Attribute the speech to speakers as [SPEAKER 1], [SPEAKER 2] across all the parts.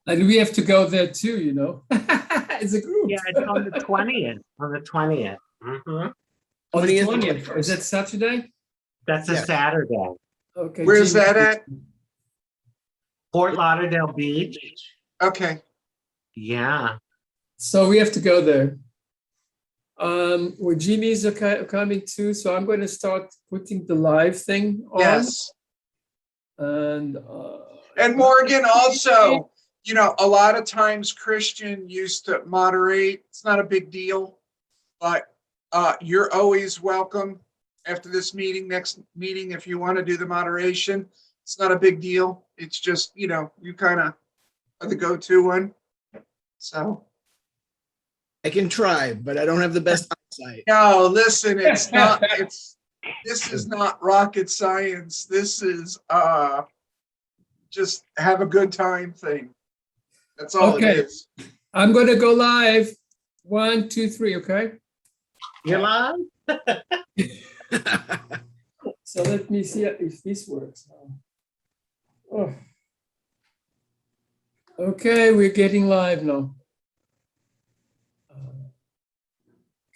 [SPEAKER 1] And we have to go there too, you know. It's a group.
[SPEAKER 2] Yeah, it's on the 20th. On the 20th. Mhm.
[SPEAKER 1] On the
[SPEAKER 3] 20th.
[SPEAKER 1] 20th. Is that Saturday?
[SPEAKER 2] That's a
[SPEAKER 3] Yes.
[SPEAKER 2] Saturday.
[SPEAKER 1] Okay,
[SPEAKER 4] Where's
[SPEAKER 1] Jimmy.
[SPEAKER 4] that at?
[SPEAKER 2] Fort Lauderdale Beach.
[SPEAKER 4] Okay.
[SPEAKER 2] Yeah.
[SPEAKER 1] So we have to go there. Well, Jimmy's coming too, so I'm going to start putting the live thing on.
[SPEAKER 4] Yes.
[SPEAKER 1] And
[SPEAKER 4] Morgan, also, you know, a lot of times Christian used to moderate. It's not a big deal, but you're always welcome after this meeting, next meeting, if you want to do the moderation. It's not a big deal. It's just, you know, you kind of are the go-to one. So.
[SPEAKER 3] I can try, but I don't have the best eyesight.
[SPEAKER 4] No, listen, it's not, this is not rocket science. This is just have a good time thing. That's all
[SPEAKER 1] Okay.
[SPEAKER 4] it is.
[SPEAKER 1] I'm going to go live. 1, 2, 3. Okay.
[SPEAKER 2] You're live?
[SPEAKER 1] So let me see if this works. Oh. Okay, we're getting live now.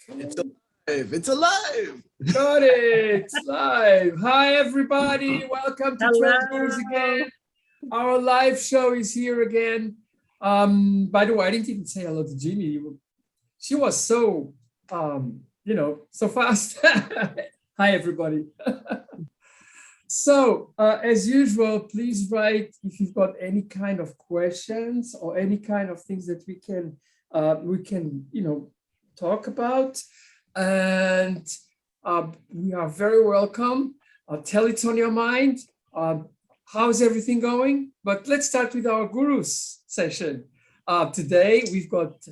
[SPEAKER 3] It's alive. It's alive.
[SPEAKER 1] Got it. It's live. Hi, everybody. Welcome to
[SPEAKER 2] Hello.
[SPEAKER 1] Transgenders again. Our live show is here again. By the way, I didn't even say hello to Jimmy. She was so, you know, so fast. Hi, everybody. So, as usual, please write if you've got any kind of questions or any kind of things that we can, you know, talk about. And we are very welcome. Tell it's on your mind. How's everything going? But let's start with our gurus session. Today, we've got,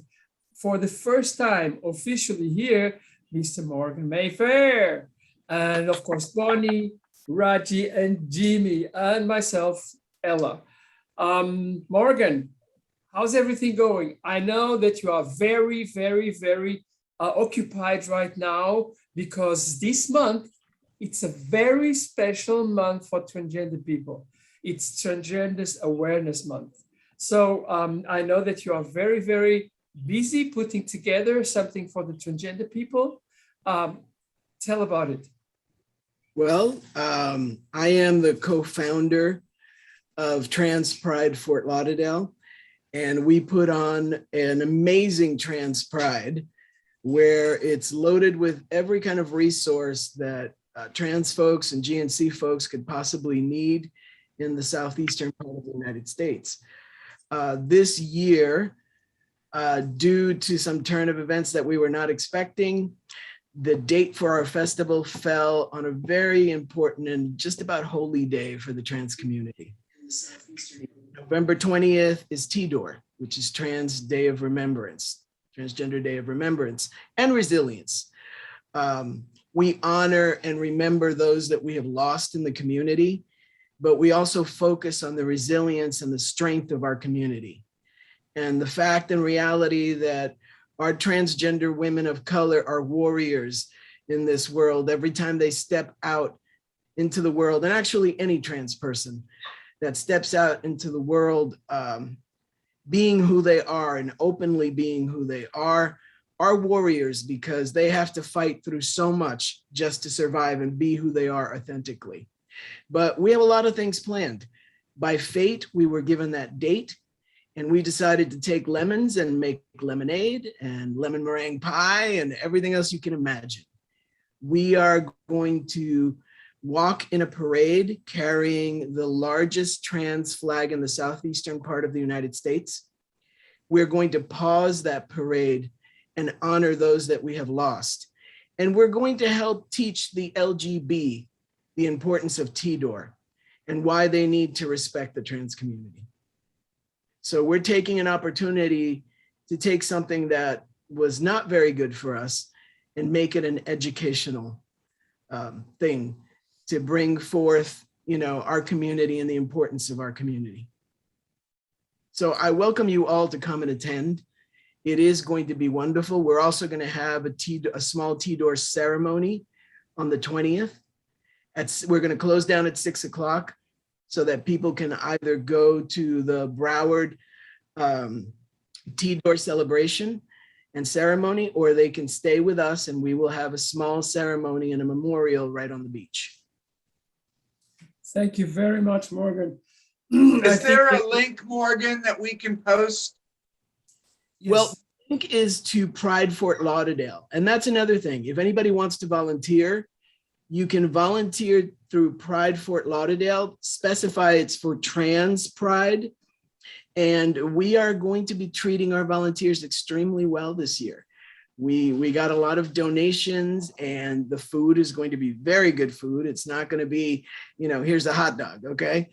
[SPEAKER 1] for the first time officially here, Mr. Morgan Mayfair. And of course, Bonnie, Raji, and Jimmy, and myself, Ella. Morgan, how's everything going? I know that you are very, very, very occupied right now because this month, it's a very special month for transgender people. It's Transgenders Awareness Month. So I know that you are very, very busy putting together something for the transgender people. Tell about it.
[SPEAKER 3] Well, I am the co-founder of Trans Pride Fort Lauderdale, and we put on an amazing Trans Pride where it's loaded with every kind of resource that trans folks and GNC folks could possibly need in the southeastern part of the United States. This year, due to some turn of events that we were not expecting, the date for our festival fell on a very important and just about holy day for the trans community. November 20th is TDOR, which is Trans Day of Remembrance, Transgender Day of Remembrance and Resilience. We honor and remember those that we have lost in the community, but we also focus on the resilience and the strength of our community. And the fact and reality that our transgender women of color are warriors in this world. Every time they step out into the world, and actually any trans person that steps out into the world, being who they are and openly being who they are warriors because they have to fight through so much just to survive and be who they are authentically. But we have a lot of things planned. By fate, we were given that date. And we decided to take lemons and make lemonade and lemon meringue pie and everything else you can imagine. We are going to walk in a parade carrying the largest trans flag in the southeastern part of the United States. We're going to pause that parade and honor those that we have lost. And we're going to help teach the LGB the importance of TDOR and why they need to respect the trans community. So we're taking an opportunity to take something that was not very good for us and make it an educational thing to bring forth, you know, our community and the importance of our community. So I welcome you all to come and attend. It is going to be wonderful. We're also going to have a small TDOR ceremony on the 20th. We're going to close down at 6 o'clock. So that people can either go to the Broward tea door celebration and ceremony, or they can stay with us and we will have a small ceremony and a memorial right on the beach.
[SPEAKER 1] Thank you very much, Morgan.
[SPEAKER 4] Is there a link, Morgan, that we can post?
[SPEAKER 3] Well, the link is to Pride Fort Lauderdale. And that's another thing. If anybody wants to volunteer, you can volunteer through Pride Fort Lauderdale, specify it's for trans pride. And we are going to be treating our volunteers extremely well this year. We got a lot of donations and the food is going to be very good food. It's not going to be, here's a hot dog, okay?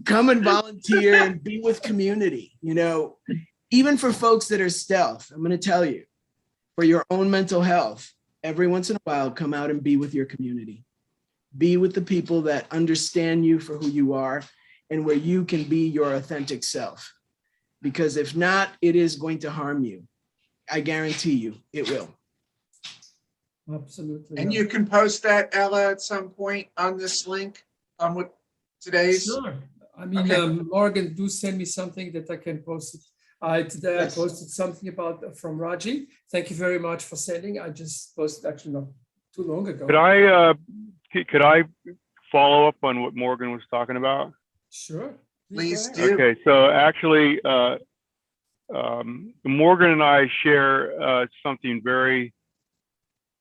[SPEAKER 3] Come and volunteer and be with community, even for folks that are stealth. I'm going to tell you, for your own mental health, every once in a while, come out and be with your community. Be with the people that understand you for who you are and where you can be your authentic self. Because if not, it is going to harm you. I guarantee you it will.
[SPEAKER 1] Absolutely.
[SPEAKER 4] And you can post that, Ella, at some point on this link on what today's.
[SPEAKER 1] Sure. I mean,
[SPEAKER 4] Okay.
[SPEAKER 1] Morgan, do send me something that I can post it. Today
[SPEAKER 3] Yes.
[SPEAKER 1] I posted something from Raji. Thank you very much for sending. I just posted actually not too long ago.
[SPEAKER 5] Could I follow up on what Morgan was talking about?
[SPEAKER 1] Sure.
[SPEAKER 4] Please
[SPEAKER 1] go ahead.
[SPEAKER 4] do.
[SPEAKER 5] Okay, so actually, Morgan and I share something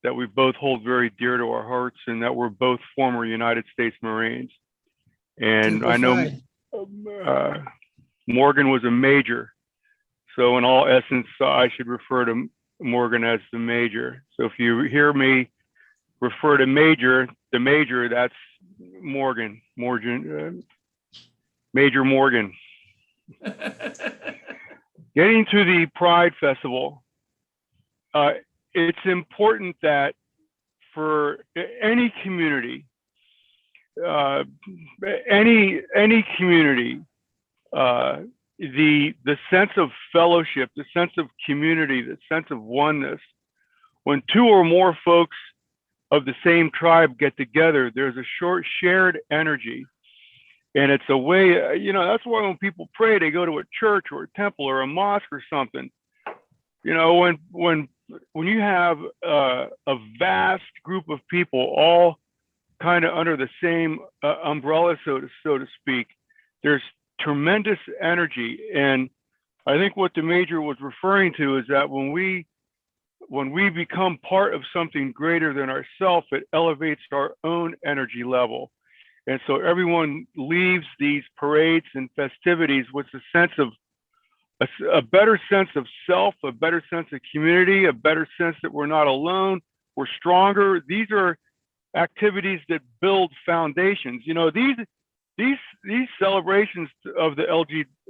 [SPEAKER 5] that we both hold very dear to our hearts, and that we're both former United States Marines. And I know Morgan was a major. So in all essence, I should refer to Morgan as the major. So if you hear me refer to the major, that's Morgan, Major Morgan. Getting to the Pride Festival, it's important that for any community, any community, the sense of fellowship, the sense of community, the sense of oneness, when two or more folks of the same tribe get together, there's a shared energy. And it's a way, that's why when people pray, they go to a church or a temple or a mosque or something. When you have a vast group of people all kind of under the same umbrella, so to speak, there's tremendous energy. And I think what the major was referring to is that when we become part of something greater than ourselves, it elevates our own energy level. And so everyone leaves these parades and festivities with a sense of a better sense of self, a better sense of community, a better sense that we're not alone, we're stronger. These are activities that build foundations. These celebrations of the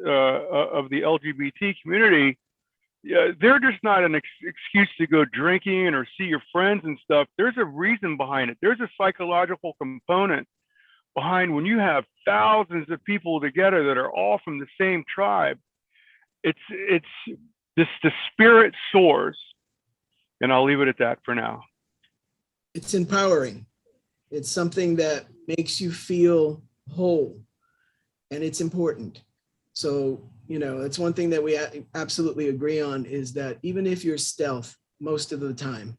[SPEAKER 5] LGBT community, they're just not an excuse to go drinking or see your friends and stuff. There's a reason behind it. There's a psychological component behind when you have thousands of people together that are all from the same tribe. The spirit soars, and I'll leave it at that for now.
[SPEAKER 3] It's empowering. It's something that makes you feel whole, and it's important. So, it's one thing that we absolutely agree on, is that even if you're stealth most of the time,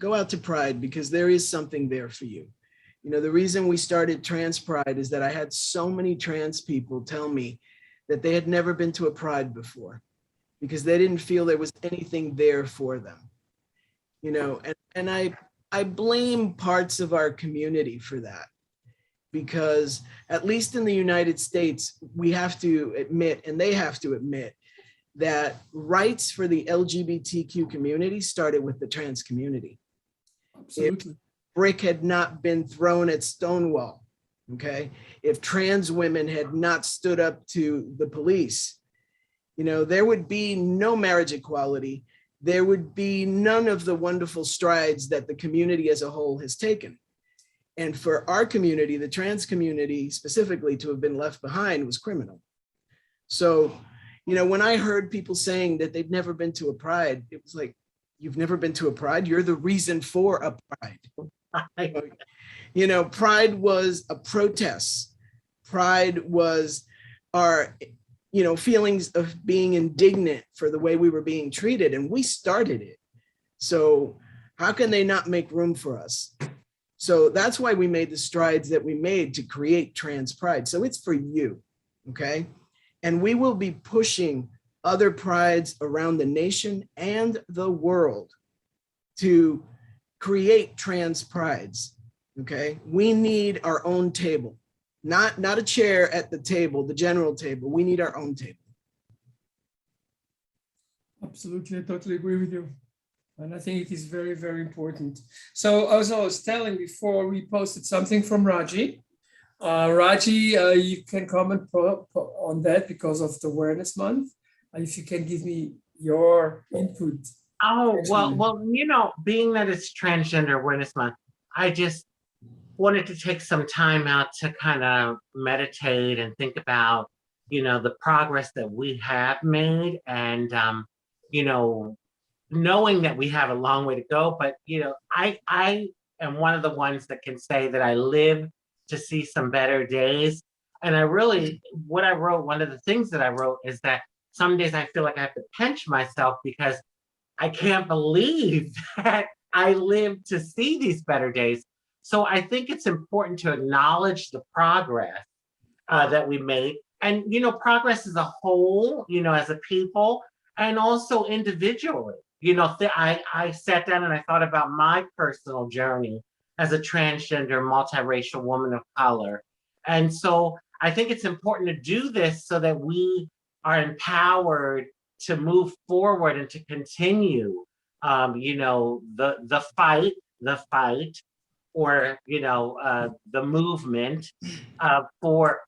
[SPEAKER 3] go out to Pride, because there is something there for you. The reason we started Trans Pride is that I had so many trans people tell me that they had never been to a Pride before because they didn't feel there was anything there for them. And I blame parts of our community for that, because at least in the United States, we have to admit, and they have to admit, that rights for the LGBTQ community started with the trans community.
[SPEAKER 1] Absolutely.
[SPEAKER 3] If brick had not been thrown at Stonewall, okay? If trans women had not stood up to the police, there would be no marriage equality. There would be none of the wonderful strides that the community as a whole has taken. And for our community, the trans community specifically, to have been left behind was criminal. So, when I heard people saying that they've never been to a Pride, it was like, you've never been to a Pride? You're the reason for a Pride. Pride was a protest. Pride was are, feelings of being indignant for the way we were being treated, and we started it. So how can they not make room for us? So that's why we made the strides that we made to create Trans Pride. So it's for you, okay? And we will be pushing other prides around the nation and the world to create trans prides, okay? We need our own table, not a chair at the table, the general table. We need our own table.
[SPEAKER 1] Absolutely, I totally agree with you. And I think it is very, very important. So as I was telling before, we posted something from Raji. Raji, you can comment on that because of the Awareness Month. If you can give me your input.
[SPEAKER 2] Oh, well, being that it's Transgender Awareness Month, I just wanted to take some time out to kind of meditate and think about, the progress that we have made, and, knowing that we have a long way to go. But, I am one of the ones that can say that I live to see some better days. And one of the things that I wrote is that some days I feel like I have to pinch myself because I can't believe that I live to see these better days. So I think it's important to acknowledge the progress that we made. And, progress as a whole, as a people, and also individually. I sat down and I thought about my personal journey as a transgender, multiracial woman of color. And so I think it's important to do this so that we are empowered to move forward and to continue, the fight, or, the movement for,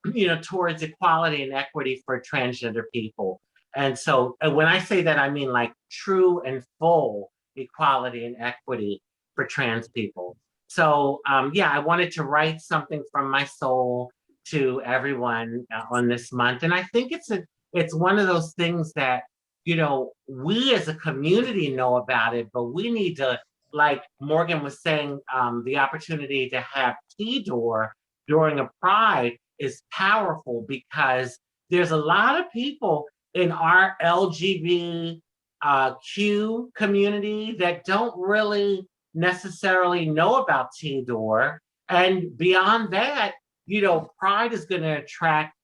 [SPEAKER 2] towards equality and equity for transgender people. And so when I say that, I mean like true and full equality and equity for trans people. So I wanted to write something from my soul to everyone on this month. And I think it's one of those things that, we as a community know about it, but we need to, like Morgan was saying, the opportunity to have T-Door during a Pride is powerful, because there's a lot of people in our LGBTQ community that don't really necessarily know about T-Door. And beyond that, Pride is going to attract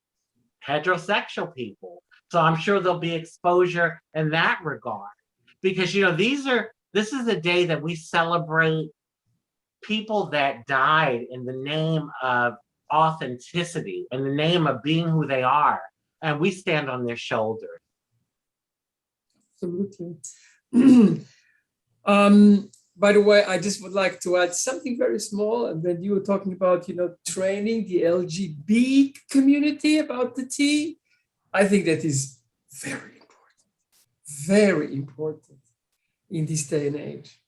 [SPEAKER 2] heterosexual people. So I'm sure there'll be exposure in that regard, because, this is a day that we celebrate people that died in the name of authenticity, in the name of being who they are. And we stand on their shoulders.
[SPEAKER 1] Absolutely. By the way, I just would like to add something very small. And then you were talking about, training the LGBT community about the T. I think that is very important in this day and age.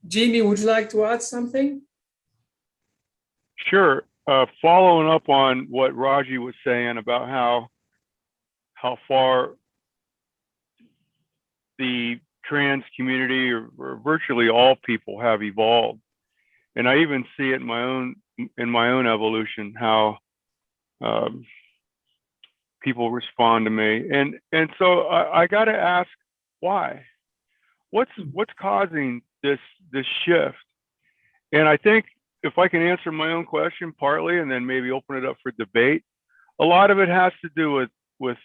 [SPEAKER 1] Jamie, would you like to add something?
[SPEAKER 5] Sure. Following up on what Raji was saying about how far the trans community, or virtually all people, have evolved, and I even see it in my own evolution, how people respond to me, and so I got to ask, why? What's causing this shift? And I think, if I can answer my own question partly, and then maybe open it up for debate, a lot of it has to do with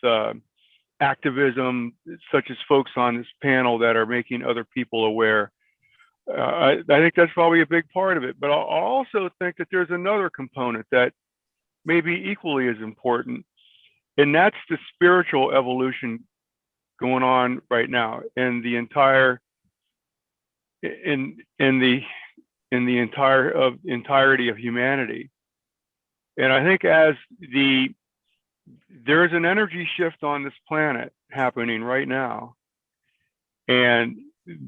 [SPEAKER 5] activism, such as folks on this panel that are making other people aware. I think that's probably a big part of it. But I also think that there's another component that may be equally as important, and that's the spiritual evolution going on right now in the entirety of humanity. And I think there's an energy shift on this planet happening right now, and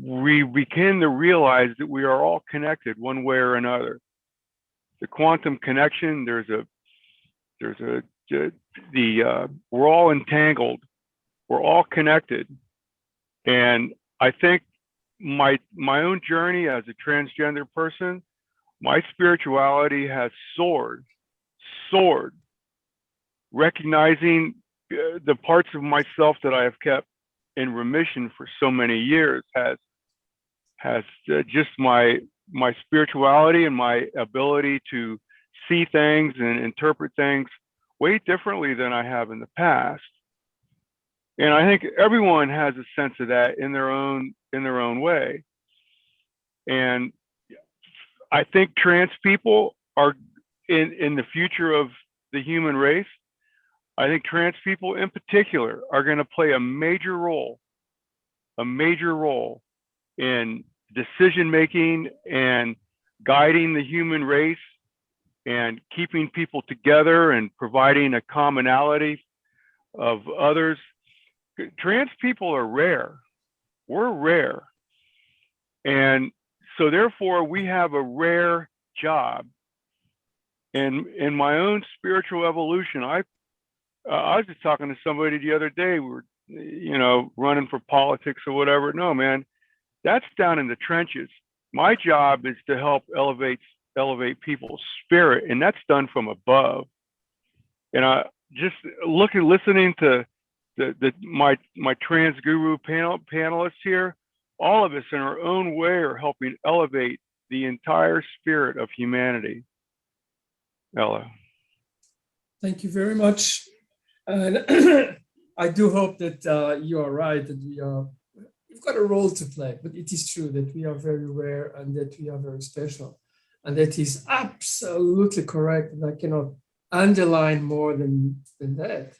[SPEAKER 5] we begin to realize that we are all connected one way or another. The quantum connection, we're all entangled, we're all connected. And I think my own journey as a transgender person, my spirituality has soared recognizing the parts of myself that I have kept in remission for so many years has just my spirituality and my ability to see things and interpret things way differently than I have in the past. And I think everyone has a sense of that in their own way. And I think trans people are in the future of the human race. I think trans people in particular are going to play a major role in decision making and guiding the human race and keeping people together and providing a commonality of others. Trans people are rare. We're rare. And so therefore we have a rare job. And in my own spiritual evolution, I was just talking to somebody the other day, we were, running for politics or whatever. No, man, that's down in the trenches. My job is to help elevate people's spirit, and that's done from above. And I just listening to my trans guru panelists here, all of us in our own way are helping elevate the entire spirit of humanity. Ella.
[SPEAKER 1] Thank you very much. And I do hope that you are right, that we've got a role to play, but it is true that we are very rare and that we are very special. And that is absolutely correct. And I cannot underline more than that.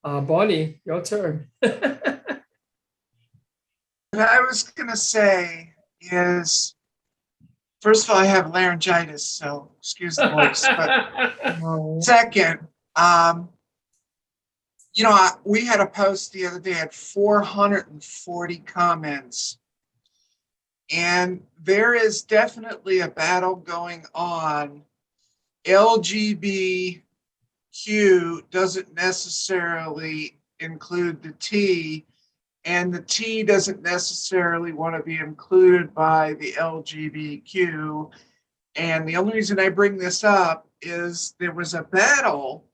[SPEAKER 1] Bonnie, your turn.
[SPEAKER 4] What I was going to say is, first of all, I have laryngitis, so excuse the voice. But second, we had a post the other day at 440 comments. And there is definitely a battle going on. LGBTQ doesn't necessarily include the T, and the T doesn't necessarily want to be included by the LGBTQ. And the only reason I bring this up is there was a battle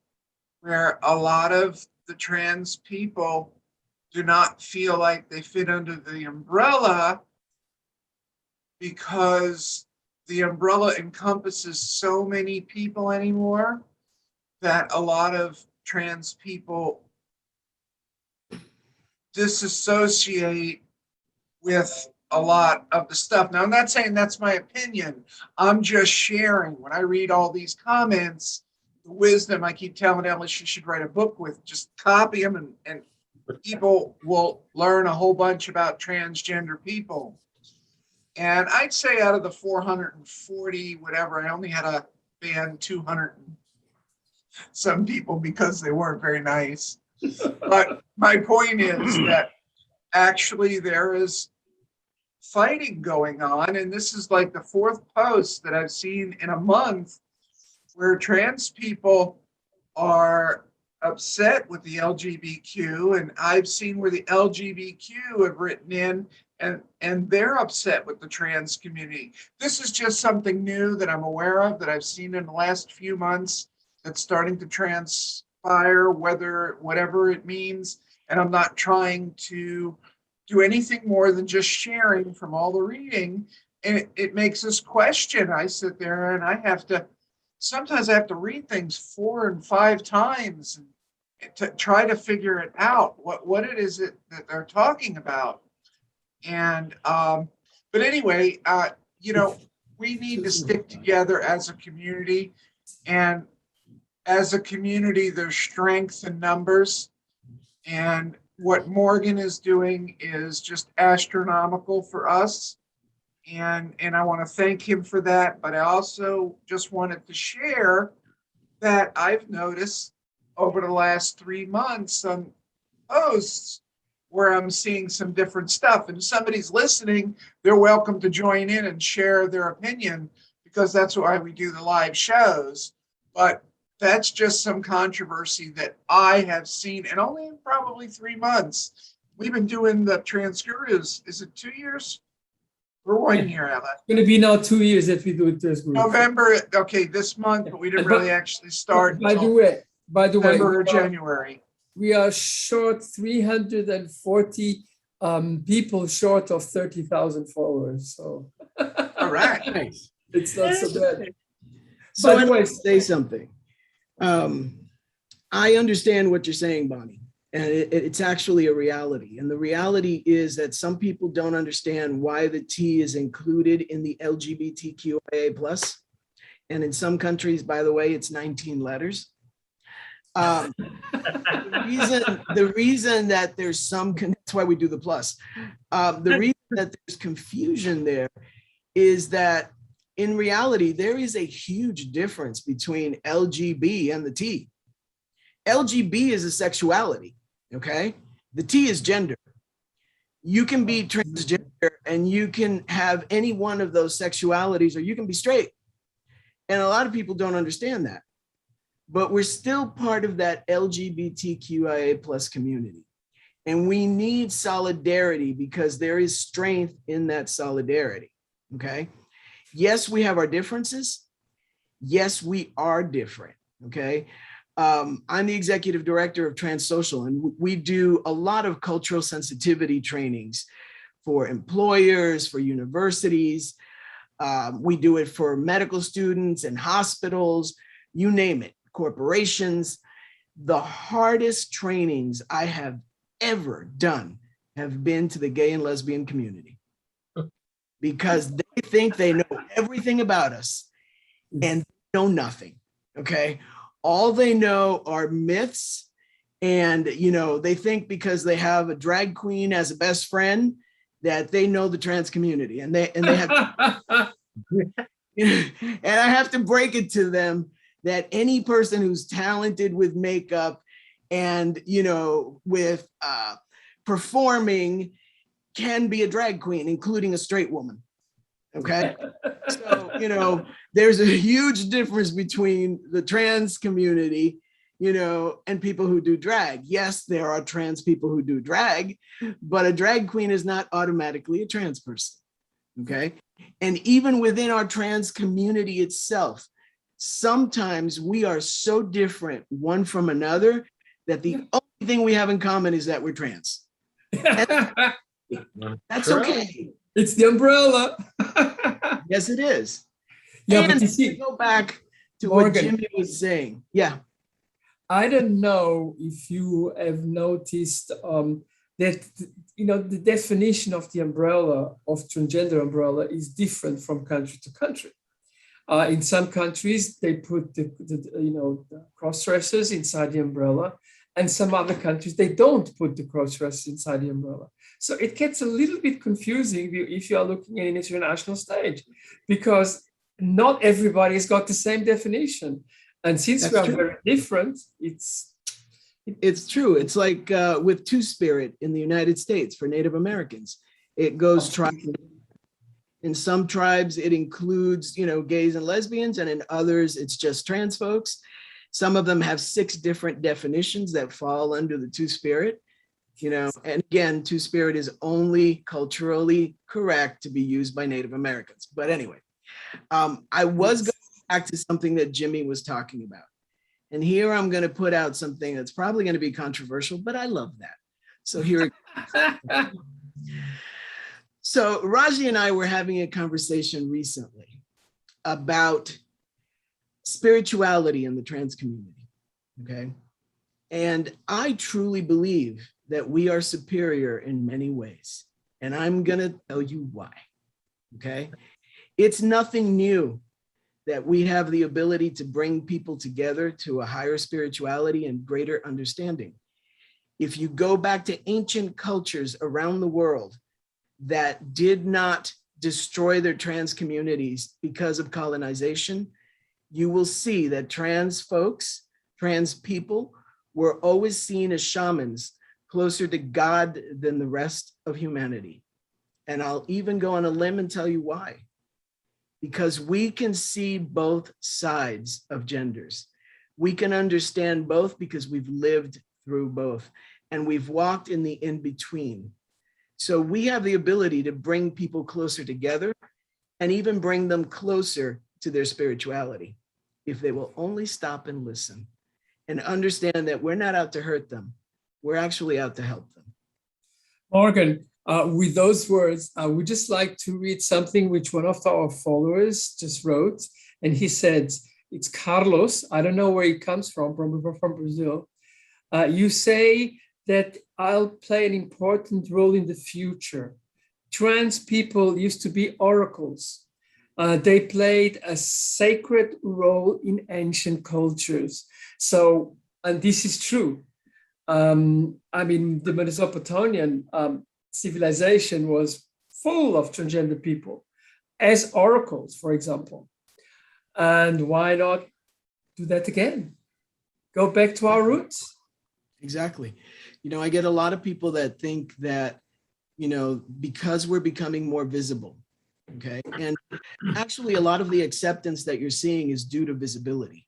[SPEAKER 4] where a lot of the trans people do not feel like they fit under the umbrella because the umbrella encompasses so many people anymore that a lot of trans people disassociate with a lot of the stuff. Now, I'm not saying that's my opinion. I'm just sharing. When I read all these comments, the wisdom, I keep telling Ella she should write a book with, just copy them and people will learn a whole bunch about transgender people. And I'd say out of the 440, whatever, I only had a ban 200 some people because they weren't very nice. But my point is that actually there is fighting going on. And this is like the fourth post that I've seen in a month where trans people are upset with the LGBTQ. And I've seen where the LGBTQ have written in and they're upset with the trans community. This is just something new that I'm aware of, that I've seen in the last few months, that's starting to transpire, whatever it means. And I'm not trying to do anything more than just sharing from all the reading. And it makes us question. I sit there and sometimes I have to read things 4 and 5 times to try to figure it out, what it is that they're talking about. And, but anyway, we need to stick together as a community, and as a community, there's strength in numbers, and what Morgan is doing is just astronomical for us. And I want to thank him for that. But I also just wanted to share that I've noticed over the last 3 months some posts where I'm seeing some different stuff. And if somebody's listening, they're welcome to join in and share their opinion, because that's why we do the live shows. But that's just some controversy that I have seen, and only in probably 3 months. We've been doing the Trans Gurus. Is it 2 years? We're 1 year, Ella.
[SPEAKER 1] It's going to be now 2 years that we do it this group.
[SPEAKER 4] November, okay, this month, but we didn't really actually start.
[SPEAKER 1] By the way, By the way,
[SPEAKER 4] December or January.
[SPEAKER 1] we are short 340 people short of 30,000 followers. So
[SPEAKER 4] All right.
[SPEAKER 3] Nice.
[SPEAKER 1] it's not so bad.
[SPEAKER 3] So
[SPEAKER 1] By
[SPEAKER 3] I'd
[SPEAKER 1] the way,
[SPEAKER 3] like to say something. I understand what you're saying, Bonnie, and it's actually a reality. And the reality is that some people don't understand why the T is included in the LGBTQIA plus. And in some countries, by the way, it's 19 letters. The reason that there's some, that's why we do the plus. The reason that there's confusion there is that in reality, there is a huge difference between LGB and the T. LGB is a sexuality, okay? The T is gender. You can be transgender and you can have any one of those sexualities, or you can be straight. And a lot of people don't understand that. But we're still part of that LGBTQIA plus community. And we need solidarity because there is strength in that solidarity, okay? Yes, we have our differences. Yes, we are different, okay? I'm the executive director of Transsocial, and we do a lot of cultural sensitivity trainings for employers, for universities. We do it for medical students and hospitals, you name it, corporations. The hardest trainings I have ever done have been to the gay and lesbian community because they think they know everything about us and know nothing, okay? All they know are myths, and they think because they have a drag queen as a best friend that they know the trans community, and they have and I have to break it to them that any person who's talented with makeup and with performing can be a drag queen, including a straight woman. Okay. So, there's a huge difference between the trans community, and people who do drag. Yes, there are trans people who do drag, but a drag queen is not automatically a trans person. Okay. And even within our trans community itself, sometimes we are so different one from another that the only thing we have in common is that we're trans. That's okay.
[SPEAKER 1] It's the umbrella.
[SPEAKER 3] Yes, it is.
[SPEAKER 1] Yeah,
[SPEAKER 3] and
[SPEAKER 1] but you see,
[SPEAKER 3] go back to
[SPEAKER 1] Morgan,
[SPEAKER 3] what Jimmy was saying. Yeah.
[SPEAKER 1] I don't know if you have noticed that the definition of the umbrella, of transgender umbrella, is different from country to country. In some countries, they put the cross-dressers inside the umbrella, and some other countries, they don't put the cross-dressers inside the umbrella. So it gets a little bit confusing if you are looking at an international stage, because not everybody's got the same definition. And since
[SPEAKER 3] That's
[SPEAKER 1] we are
[SPEAKER 3] true.
[SPEAKER 1] very different, it's
[SPEAKER 3] true. It's like with Two-Spirit in the United States for Native Americans. It goes tribe. In some tribes, it includes, gays and lesbians, and in others, it's just trans folks. Some of them have 6 different definitions that fall under the Two-Spirit, and again, Two-Spirit is only culturally correct to be used by Native Americans. But anyway, I was going back to something that Jimmy was talking about. And here I'm going to put out something that's probably going to be controversial, but I love that. So here. So Raji and I were having a conversation recently about spirituality in the trans community, okay? And I truly believe that we are superior in many ways. And I'm gonna tell you why, okay? It's nothing new that we have the ability to bring people together to a higher spirituality and greater understanding. If you go back to ancient cultures around the world that did not destroy their trans communities because of colonization, you will see that trans folks, trans people, were always seen as shamans, closer to God than the rest of humanity. And I'll even go on a limb and tell you why. Because we can see both sides of genders. We can understand both because we've lived through both and we've walked in the in-between. So we have the ability to bring people closer together and even bring them closer to their spirituality if they will only stop and listen. and understand that we're not out to hurt them. We're actually out to help them.
[SPEAKER 1] Morgan, with those words, I would just like to read something which one of our followers just wrote. And he said, it's Carlos. I don't know where he comes from Brazil. You say that I'll play an important role in the future. Trans people used to be oracles. They played a sacred role in ancient cultures. So, and this is true. I mean, the Mesopotamian civilization was full of transgender people as oracles, for example. And why not do that again? Go back to our roots.
[SPEAKER 3] Exactly. You know, I get a lot of people that think that, you know, because we're becoming more visible, okay? And actually a lot of the acceptance that you're seeing is due to visibility.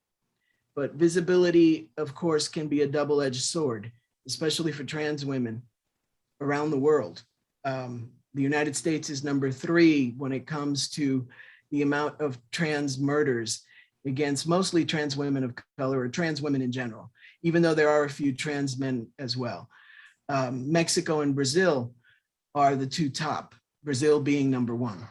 [SPEAKER 3] But visibility, of course, can be a double-edged sword, especially for trans women around the world. The United States is number 3 when it comes to the amount of trans murders against mostly trans women of color or trans women in general, even though there are a few trans men as well. Mexico and Brazil are the 2 top, Brazil being number 1.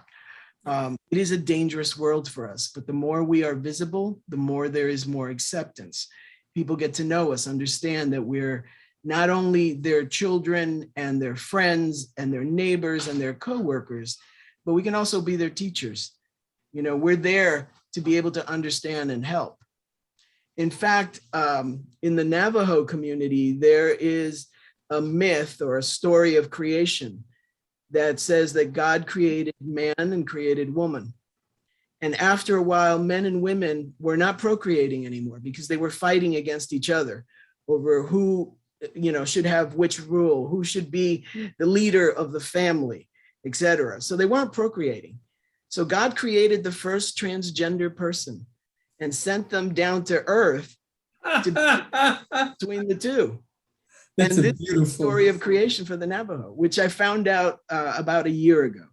[SPEAKER 3] It is a dangerous world for us, but the more we are visible, the more there is more acceptance. People get to know us, understand that we're not only their children and their friends and their neighbors and their coworkers, but we can also be their teachers. You know, we're there to be able to understand and help. In fact, in the Navajo community, there is a myth or a story of creation that says that God created man and created woman. And after a while, men and women were not procreating anymore because they were fighting against each other over who, you know, should have which rule, who should be the leader of the family, etc. So they weren't procreating. So God created the first transgender person and sent them down to earth to be between the two.
[SPEAKER 1] That's
[SPEAKER 3] and
[SPEAKER 1] a
[SPEAKER 3] this
[SPEAKER 1] beautiful
[SPEAKER 3] is the story of creation for the Navajo, which I found out about a year ago.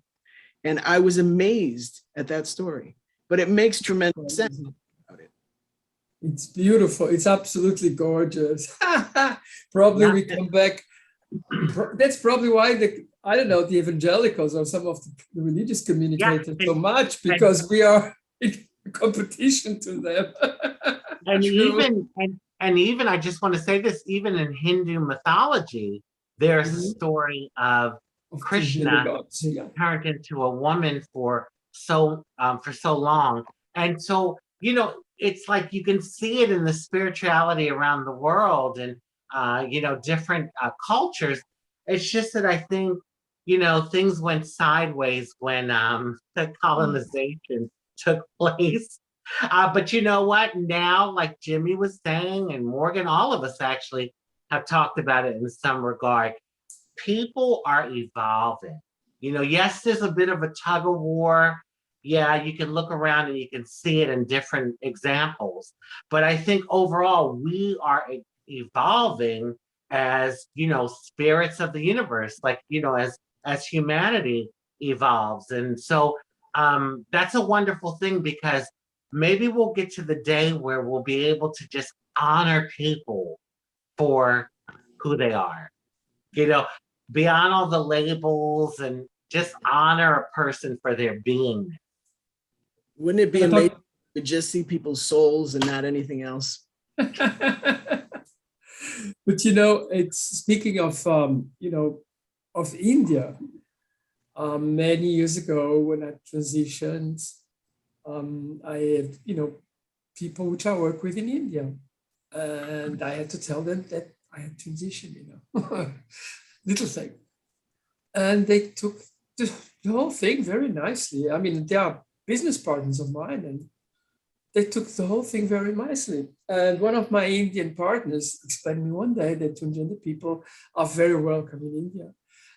[SPEAKER 3] And I was amazed at that story, but it makes tremendous sense about it.
[SPEAKER 1] It's beautiful. It's absolutely gorgeous. Probably we come back. That's probably why I don't know, the evangelicals or some of the religious communicators so much, because we are in competition to them.
[SPEAKER 2] And even I just want to say this, even in Hindu mythology, there's a story of Krishna turned into a woman for so long. And so, you know, it's like you can see it in the spirituality around the world and you know, different cultures. It's just that I think, you know, things went sideways when the colonization took place. But you know what? Now, like Jimmy was saying, and Morgan, all of us actually have talked about it in some regard. People are evolving. You know, yes, there's a bit of a tug of war. Yeah, you can look around and you can see it in different examples. But I think overall, we are evolving as, you know, spirits of the universe, like, you know, as humanity evolves. And so that's a wonderful thing, because maybe we'll get to the day where we'll be able to just honor people for who they are, you know, beyond all the labels, and just honor a person for their being.
[SPEAKER 3] Wouldn't it be amazing to just see people's souls and not anything else?
[SPEAKER 1] But you know, it's speaking of you know, of India. Many years ago, when I transitioned, I had, you know, people which I work with in India, and I had to tell them that I had transitioned, you know, little thing, and they took the whole thing very nicely. I mean, they are business partners of mine, and they took the whole thing very nicely. And one of my Indian partners explained to me one day that transgender people are very welcome in India.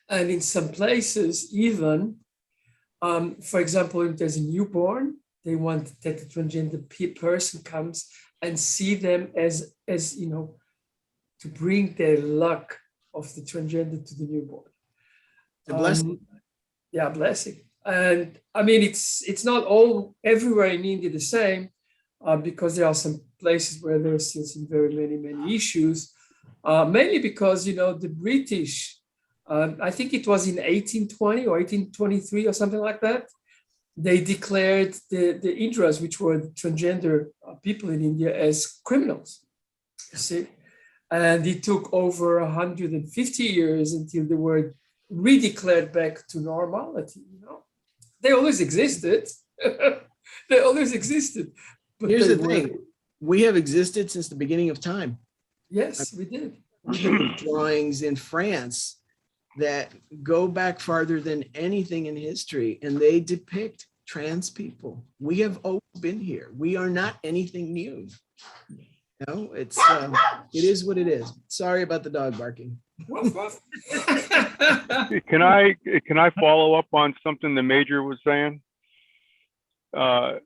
[SPEAKER 1] And in some places, even, for example, if there's a newborn, they want that the transgender person comes and see them as you know, to bring their luck of the transgender to the newborn.
[SPEAKER 3] It's a blessing.
[SPEAKER 1] Yeah, blessing. And I mean, it's not all everywhere in India the same, because there are some places where there are still some very many issues, mainly because, the British, I think it was in 1820 or 1823 or something like that, they declared the Indras, which were transgender people in India, as criminals. You see? And it took over 150 years until they were redeclared back to normality. They always existed. They always existed. But
[SPEAKER 3] Here's
[SPEAKER 1] they
[SPEAKER 3] the
[SPEAKER 1] were-
[SPEAKER 3] thing. We have existed since the beginning of time.
[SPEAKER 1] Yes, we did.
[SPEAKER 3] Cave drawings in France that go back farther than anything in history, and they depict trans people. We have always been here. We are not anything new. It is what it is. Sorry about the dog barking.
[SPEAKER 1] Woof, woof.
[SPEAKER 5] Can I follow up on something the major was saying? The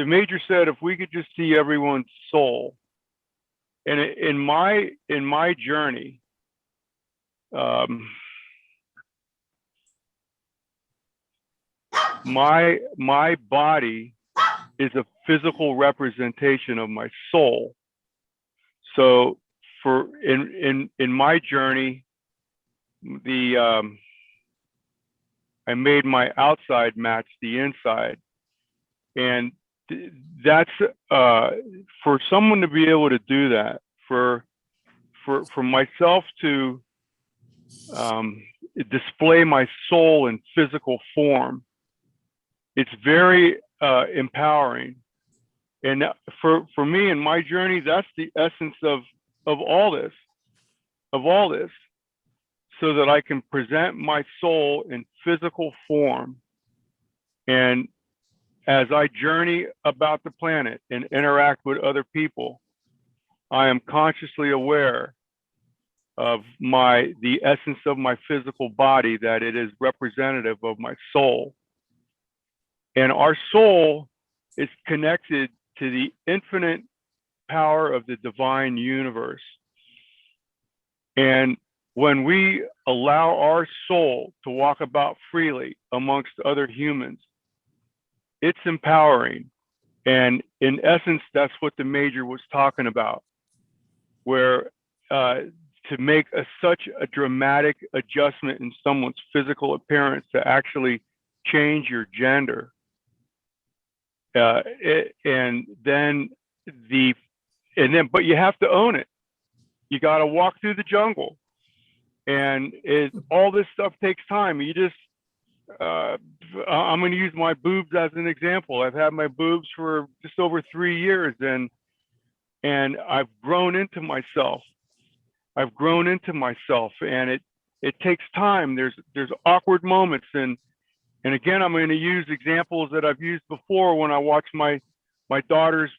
[SPEAKER 5] major said if we could just see everyone's soul, and in my journey, my body is a physical representation of my soul. So in my journey, I made my outside match the inside, and that's for someone to be able to do that, for myself to display my soul in physical form. It's very empowering, and for me in my journey, that's the essence of all this, so that I can present my soul in physical form. And as I journey about the planet and interact with other people, I am consciously aware of the essence of my physical body, that it is representative of my soul. And our soul is connected to the infinite power of the divine universe. And when we allow our soul to walk about freely amongst other humans, it's empowering. And in essence, that's what the major was talking about, where to make such a dramatic adjustment in someone's physical appearance to actually change your gender. But you have to own it. You got to walk through the jungle, and all this stuff takes time. You just, I'm going to use my boobs as an example. I've had my boobs for just over 3 years, and I've grown into myself. And it takes time. There's awkward moments, and again, I'm going to use examples that I've used before. When I watched my daughter's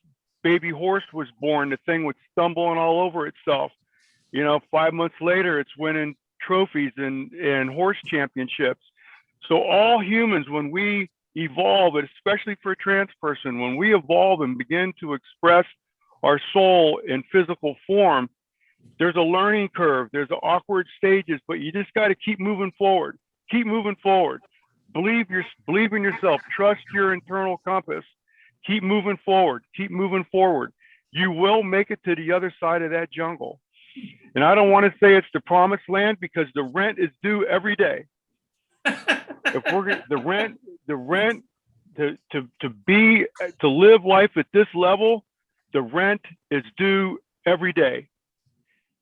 [SPEAKER 5] baby horse was born, the thing was stumbling all over itself. 5 months later, it's winning trophies and horse championships. So all humans, when we evolve, especially for a trans person, when we evolve and begin to express our soul in physical form, there's a learning curve, there's awkward stages, but you just got to keep moving forward. Believe in yourself, trust your internal compass, keep moving forward. You will make it to the other side of that jungle. And I don't want to say it's the promised land, because the rent is due every day. If we're the rent to live life at this level, the rent is due every day.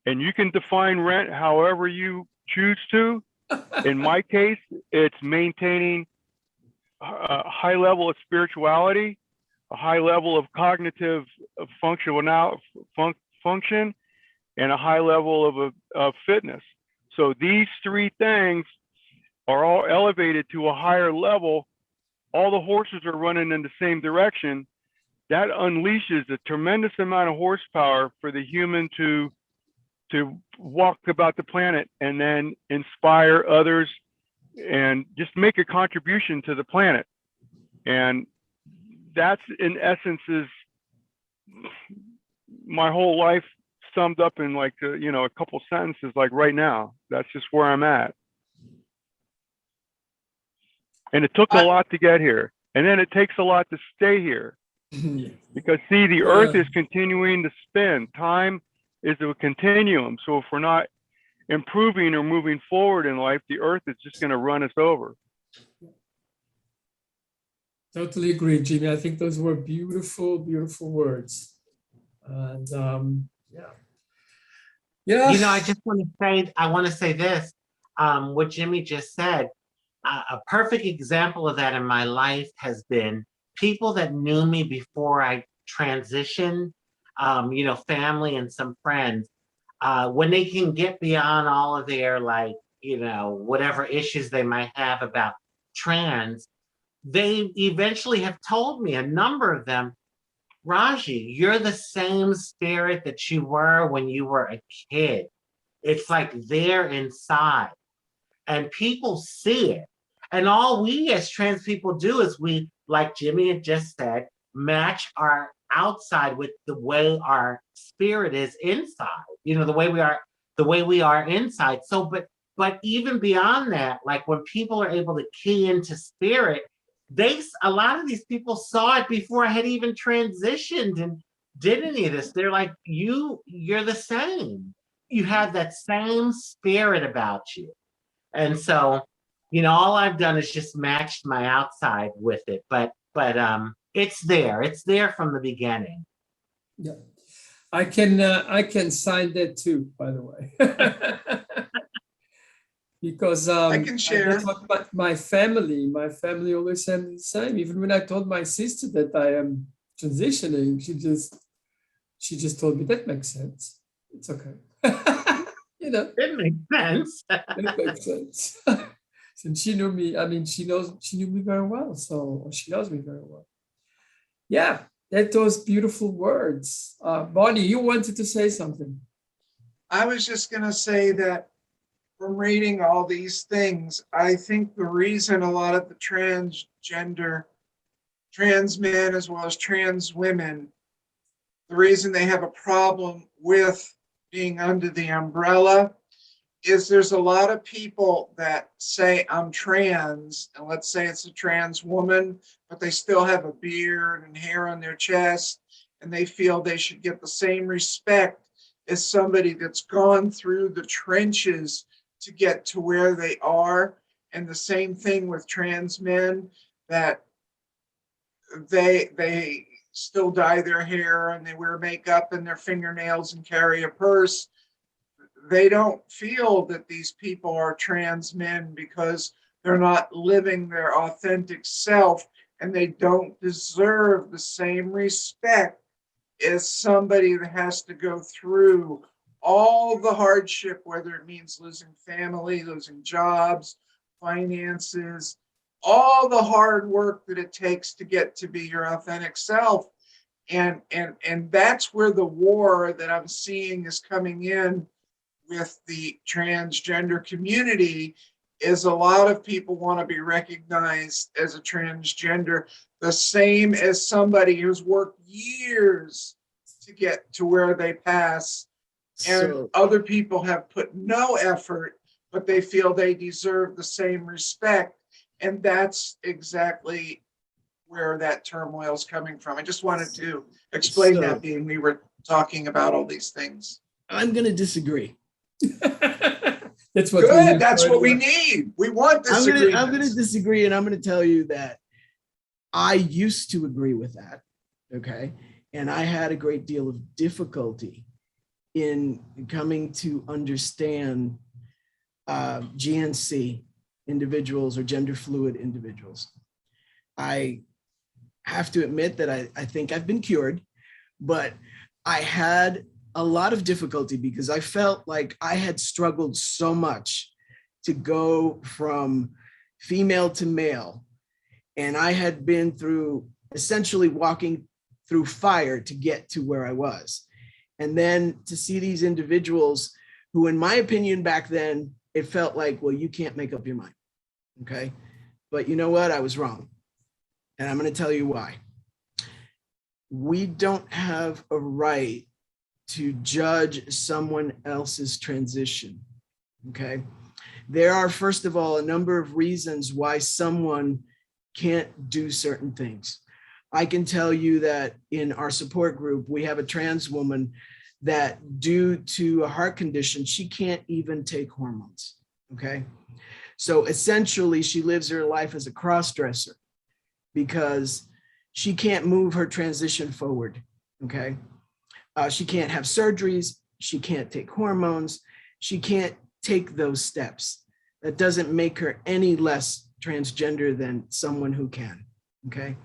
[SPEAKER 5] And you can define rent however you choose to. In my case, it's maintaining a high level of spirituality, a high level of cognitive function, and a high level of fitness. So these three things are all elevated to a higher level. All the horses are running in the same direction. That unleashes a tremendous amount of horsepower for the human to walk about the planet and then inspire others and just make a contribution to the planet. And that's, in essence, is my whole life summed up in like a couple sentences. Like right now, that's just where I'm at. And it took a lot to get here, and then it takes a lot to stay here. Because see, the earth
[SPEAKER 1] Yeah.
[SPEAKER 5] is continuing to spin. Time is a continuum. So if we're not improving or moving forward in life, the earth is just going to run us over.
[SPEAKER 1] Totally agree, Jimmy. I think those were beautiful, beautiful words. And yeah. Yeah.
[SPEAKER 2] You know, I want to say this, what Jimmy just said, a perfect example of that in my life has been people that knew me before I transitioned, you know, family and some friends, when they can get beyond all of their, like, you know, whatever issues they might have about trans, they eventually have told me, a number of them, Raji, you're the same spirit that you were when you were a kid. It's like they're inside and people see it. And all we as trans people do is we, like Jimmy had just said, match our outside with the way our spirit is inside, you know, the way we are inside. So, but even beyond that, like when people are able to key into spirit, a lot of these people saw it before I had even transitioned and did any of this. They're like, you're the same. You have that same spirit about you. And so, you know, all I've done is just matched my outside with it. But it's there. It's there from the beginning.
[SPEAKER 1] Yeah. I can sign that too, by the way. Because
[SPEAKER 4] I can share.
[SPEAKER 1] that's what my family always said the same. Even when I told my sister that I am transitioning, she just told me that makes sense. It's okay. You know,
[SPEAKER 2] It makes sense.
[SPEAKER 1] it makes sense. Since she knew me, I mean, she knew me very well, so she knows me very well. Yeah, that those beautiful words. Bonnie, you wanted to say something.
[SPEAKER 4] I was just going to say that from reading all these things, I think the reason a lot of the transgender, trans men as well as trans women, the reason they have a problem with being under the umbrella is there's a lot of people that say I'm trans, and let's say it's a trans woman, but they still have a beard and hair on their chest, and they feel they should get the same respect as somebody that's gone through the trenches to get to where they are. And the same thing with trans men, that they still dye their hair and they wear makeup and their fingernails and carry a purse. They don't feel that these people are trans men because they're not living their authentic self, and they don't deserve the same respect as somebody that has to go through all the hardship, whether it means losing family, losing jobs, finances, all the hard work that it takes to get to be your authentic self. And that's where the war that I'm seeing is coming in with the transgender community, is a lot of people want to be recognized as a transgender, the same as somebody who's worked years to get to where they pass. And other people have put no effort, but they feel they deserve the same respect. And that's exactly where that turmoil is coming from. I just wanted to explain that, being we were talking about all these things.
[SPEAKER 3] I'm going to disagree.
[SPEAKER 1] That's what
[SPEAKER 4] good. That's what we need. We want disagreements.
[SPEAKER 3] I'm going to disagree, and I'm going to tell you that I used to agree with that. Okay. And I had a great deal of difficulty in coming to understand GNC individuals or gender fluid individuals. I have to admit that I think I've been cured, but I had a lot of difficulty because I felt like I had struggled so much to go from female to male. And I had been through essentially walking through fire to get to where I was. And then to see these individuals who, in my opinion, back then, it felt like, well, you can't make up your mind. Okay. But you know what? I was wrong. And I'm going to tell you why. We don't have a right to judge someone else's transition. Okay. There are, first of all, a number of reasons why someone can't do certain things. I can tell you that in our support group, we have a trans woman that due to a heart condition, she can't even take hormones, okay? So essentially she lives her life as a cross-dresser because she can't move her transition forward, okay? She can't have surgeries, she can't take hormones, she can't take those steps. That doesn't make her any less transgender than someone who can, okay?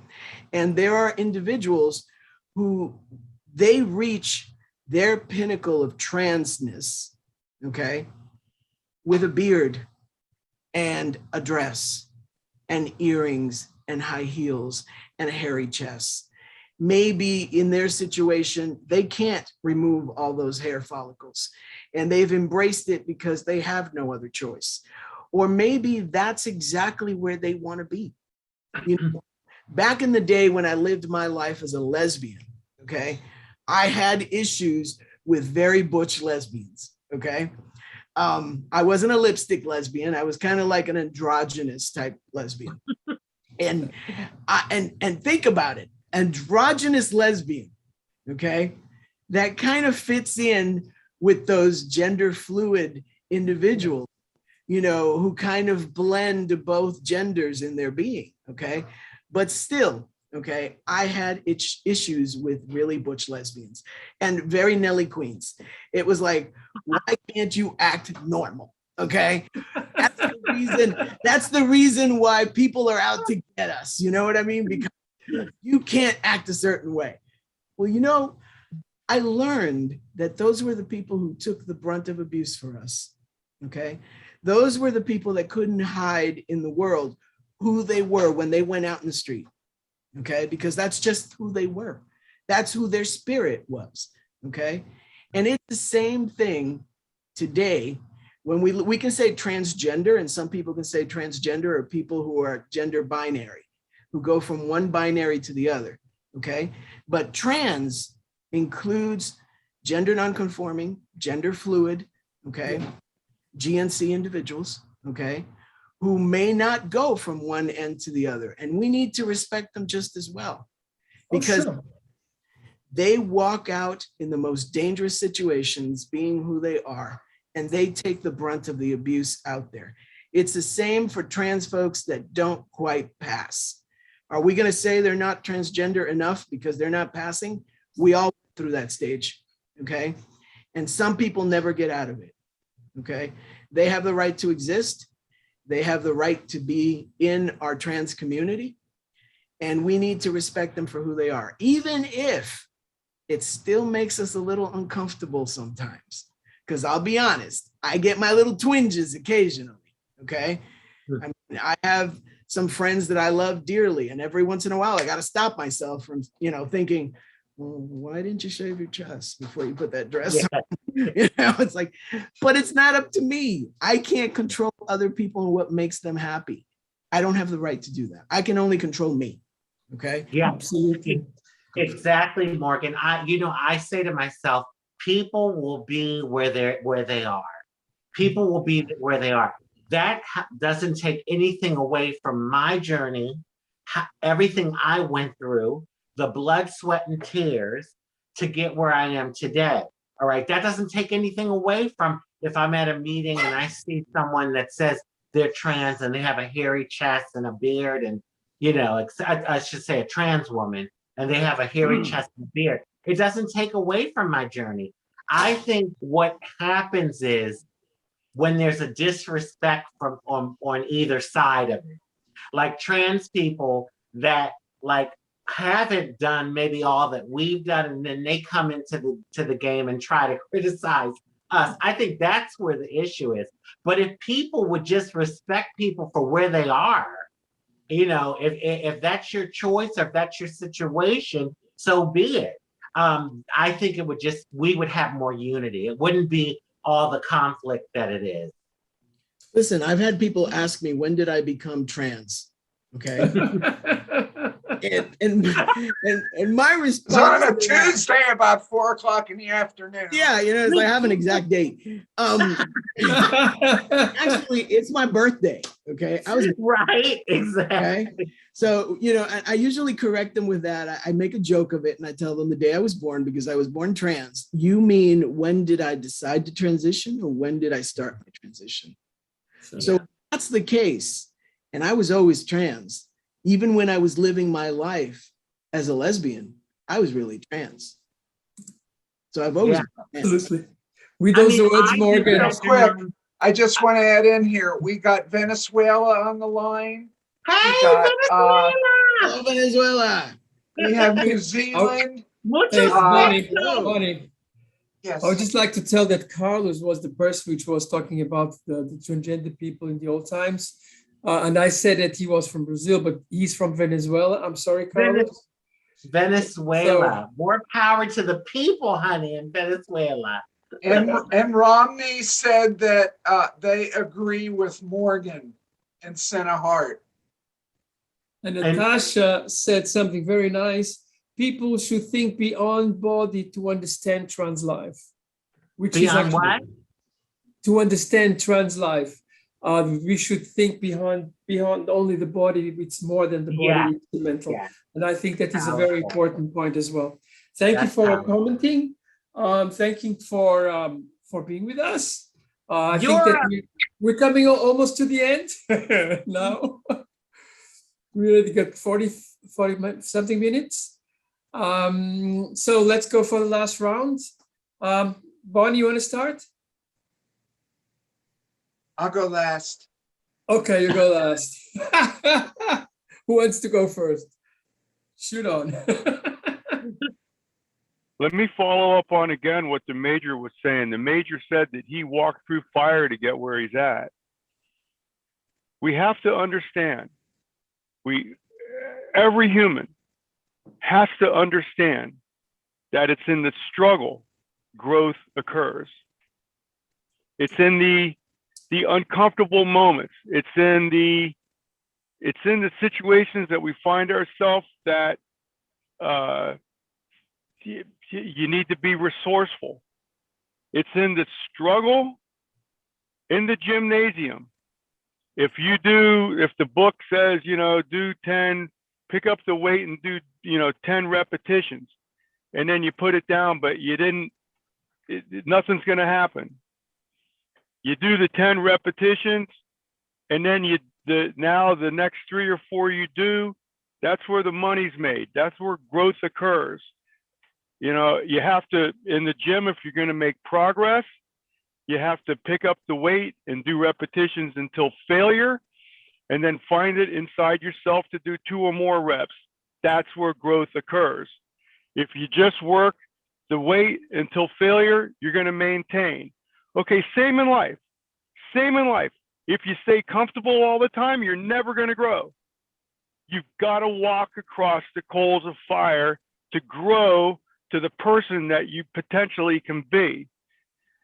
[SPEAKER 3] And there are individuals who they reach their pinnacle of transness, okay, with a beard and a dress and earrings and high heels and a hairy chest. Maybe in their situation, they can't remove all those hair follicles and they've embraced it because they have no other choice. Or maybe that's exactly where they want to be. You know, back in the day when I lived my life as a lesbian, okay, I had issues with very butch lesbians, okay? I wasn't a lipstick lesbian. I was kind of like an androgynous type lesbian. And think about it, androgynous lesbian, okay? That kind of fits in with those gender fluid individuals, you know, who kind of blend both genders in their being, okay? But still, okay, I had issues with really butch lesbians and very Nelly queens. It was like, why can't you act normal? Okay, that's the reason why people are out to get us. You know what I mean? Because you can't act a certain way. Well, you know, I learned that those were the people who took the brunt of abuse for us. Okay, those were the people that couldn't hide in the world who they were when they went out in the street. Okay, because that's just who they were. That's who their spirit was. Okay, and it's the same thing today when we can say transgender, and some people can say transgender or people who are gender binary, who go from one binary to the other. Okay, but trans includes gender non-conforming, gender fluid, okay, GNC individuals, okay, who may not go from one end to the other. And we need to respect them just as well, because they walk out in the most dangerous situations being who they are, and they take the brunt of the abuse out there. It's the same for trans folks that don't quite pass. Are we gonna say they're not transgender enough because they're not passing? We all went through that stage, okay? And some people never get out of it, okay? They have the right to exist. They have the right to be in our trans community, and we need to respect them for who they are, even if it still makes us a little uncomfortable sometimes. Because I'll be honest, I get my little twinges occasionally, okay? I mean, I have some friends that I love dearly, and every once in a while, I got to stop myself from, you know, thinking, well, why didn't you shave your chest before you put that dress on? You know, it's like, but it's not up to me. I can't control other people and what makes them happy. I don't have the right to do that. I can only control me. Okay.
[SPEAKER 2] Yeah,
[SPEAKER 1] Absolutely.
[SPEAKER 2] exactly, Morgan. I say to myself, people will be where they are. People will be where they are. That doesn't take anything away from my journey, everything I went through, the blood, sweat, and tears to get where I am today. All right, that doesn't take anything away from if I'm at a meeting and I see someone that says they're trans and they have a hairy chest and a beard, and, you know, I should say a trans woman, and they have a hairy chest and beard. It doesn't take away from my journey. I think what happens is when there's a disrespect from on either side of it, like trans people that like haven't done maybe all that we've done, and then they come into the game and try to criticize us. I think that's where the issue is. But if people would just respect people for where they are, you know, if that's your choice or if that's your situation, so be it. I think we would have more unity. It wouldn't be all the conflict that it is.
[SPEAKER 3] Listen, I've had people ask me, when did I become trans? Okay. and my response
[SPEAKER 4] It's on a Tuesday about 4 o'clock in the afternoon.
[SPEAKER 3] Yeah, you know, it's like I have an exact date. Actually, it's my birthday. Okay. I was
[SPEAKER 2] Right, exactly.
[SPEAKER 3] okay. So, you know, I usually correct them with that. I make a joke of it and I tell them the day I was born, because I was born trans. You mean, when did I decide to transition, or when did I start my transition? So
[SPEAKER 2] Yeah.
[SPEAKER 3] that's the case. And I was always trans. Even when I was living my life as a lesbian, I was really trans. So I've always
[SPEAKER 2] Yeah.
[SPEAKER 3] been trans.
[SPEAKER 1] Absolutely. With
[SPEAKER 2] I
[SPEAKER 1] those
[SPEAKER 2] mean,
[SPEAKER 1] words,
[SPEAKER 2] I
[SPEAKER 1] Morgan.
[SPEAKER 4] Real quick, I just want to add in here, we got Venezuela on the line. We
[SPEAKER 2] Hey,
[SPEAKER 4] got,
[SPEAKER 2] Venezuela!
[SPEAKER 3] Hello, Venezuela.
[SPEAKER 4] we have New
[SPEAKER 1] Oh,
[SPEAKER 4] Zealand.
[SPEAKER 2] Muchas
[SPEAKER 1] hey, Bonnie,
[SPEAKER 3] Hello.
[SPEAKER 1] Bonnie. I would
[SPEAKER 4] Yes,
[SPEAKER 1] just like to tell that Carlos was the person which was talking about the transgender people in the old times. And I said that he was from Brazil, but he's from Venezuela. I'm sorry, Carlos.
[SPEAKER 2] Venezuela. More power to the people, honey, in Venezuela.
[SPEAKER 4] and Romney said that they agree with Morgan and sent a heart.
[SPEAKER 1] And Natasha said something very nice. People should think beyond body to understand trans life, which is
[SPEAKER 2] Beyond
[SPEAKER 1] actually
[SPEAKER 2] what?
[SPEAKER 1] to understand trans life. We should think beyond only the body. It's more than the body,
[SPEAKER 2] Yeah.
[SPEAKER 1] it's the mental.
[SPEAKER 2] Yeah.
[SPEAKER 1] And I think that is a very
[SPEAKER 2] Powerful.
[SPEAKER 1] important point as well. Thank you
[SPEAKER 2] That's
[SPEAKER 1] for
[SPEAKER 2] powerful.
[SPEAKER 1] commenting. Thank you for being with us. I think
[SPEAKER 2] You're
[SPEAKER 1] that we're coming almost to the end now. We already got 40 something minutes. So let's go for the last round. Bonnie, you want to start?
[SPEAKER 4] I'll go last.
[SPEAKER 1] Okay, you go last. Who wants to go first? Shoot on.
[SPEAKER 5] Let me follow up on again what the major was saying. The major said that he walked through fire to get where he's at. We have to understand, every human has to understand that it's in the struggle growth occurs. It's in the uncomfortable moments. It's in the situations that we find ourselves that you need to be resourceful. It's in the struggle in the gymnasium. If the book says, do 10, pick up the weight and do, 10 repetitions, and then you put it down, but you didn't, nothing's going to happen. You do the 10 repetitions, and then now the next 3 or 4 you do, that's where the money's made. That's where growth occurs. You have to, in the gym, if you're going to make progress, you have to pick up the weight and do repetitions until failure, and then find it inside yourself to do 2 or more reps. That's where growth occurs. If you just work the weight until failure, you're going to maintain. Okay, same in life. Same in life. If you stay comfortable all the time, you're never going to grow. You've got to walk across the coals of fire to grow to the person that you potentially can be.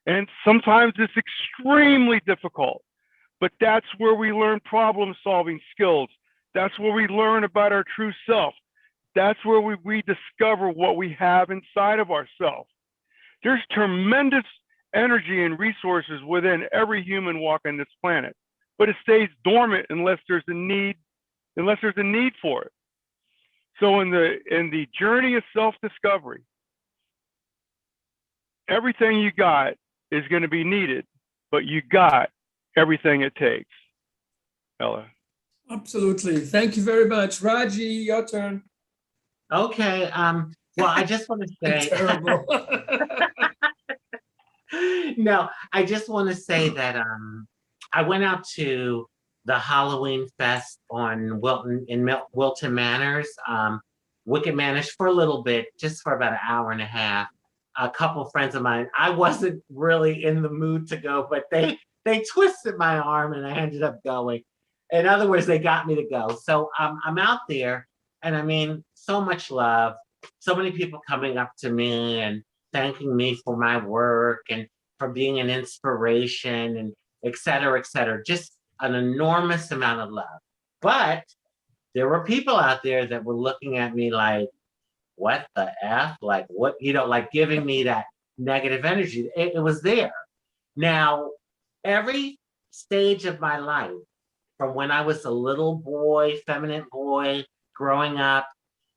[SPEAKER 5] And sometimes it's extremely difficult, but that's where we learn problem-solving skills. That's where we learn about our true self. That's where we discover what we have inside of ourselves. There's tremendous energy and resources within every human walking this planet, but it stays dormant unless there's a need for it. So in the journey of self-discovery, everything you got is going to be needed, but you got everything it takes. Ella.
[SPEAKER 1] Absolutely. Thank you very much. Raji, your turn.
[SPEAKER 2] okay. Well, I just want to say
[SPEAKER 1] Terrible.
[SPEAKER 2] no, I just want to say that I went out to the Halloween Fest on Wilton Manors, Wicked Manors, for a little bit, just for about an hour and a half. A couple friends of mine, I wasn't really in the mood to go, but they twisted my arm and I ended up going. In other words, they got me to go. So I'm out there, and I mean, so much love, so many people coming up to me and thanking me for my work and for being an inspiration, and et cetera, just an enormous amount of love. But there were people out there that were looking at me like, what the F? Like, what, like giving me that negative energy. It was there. Now, every stage of my life, from when I was a little boy, feminine boy, growing up,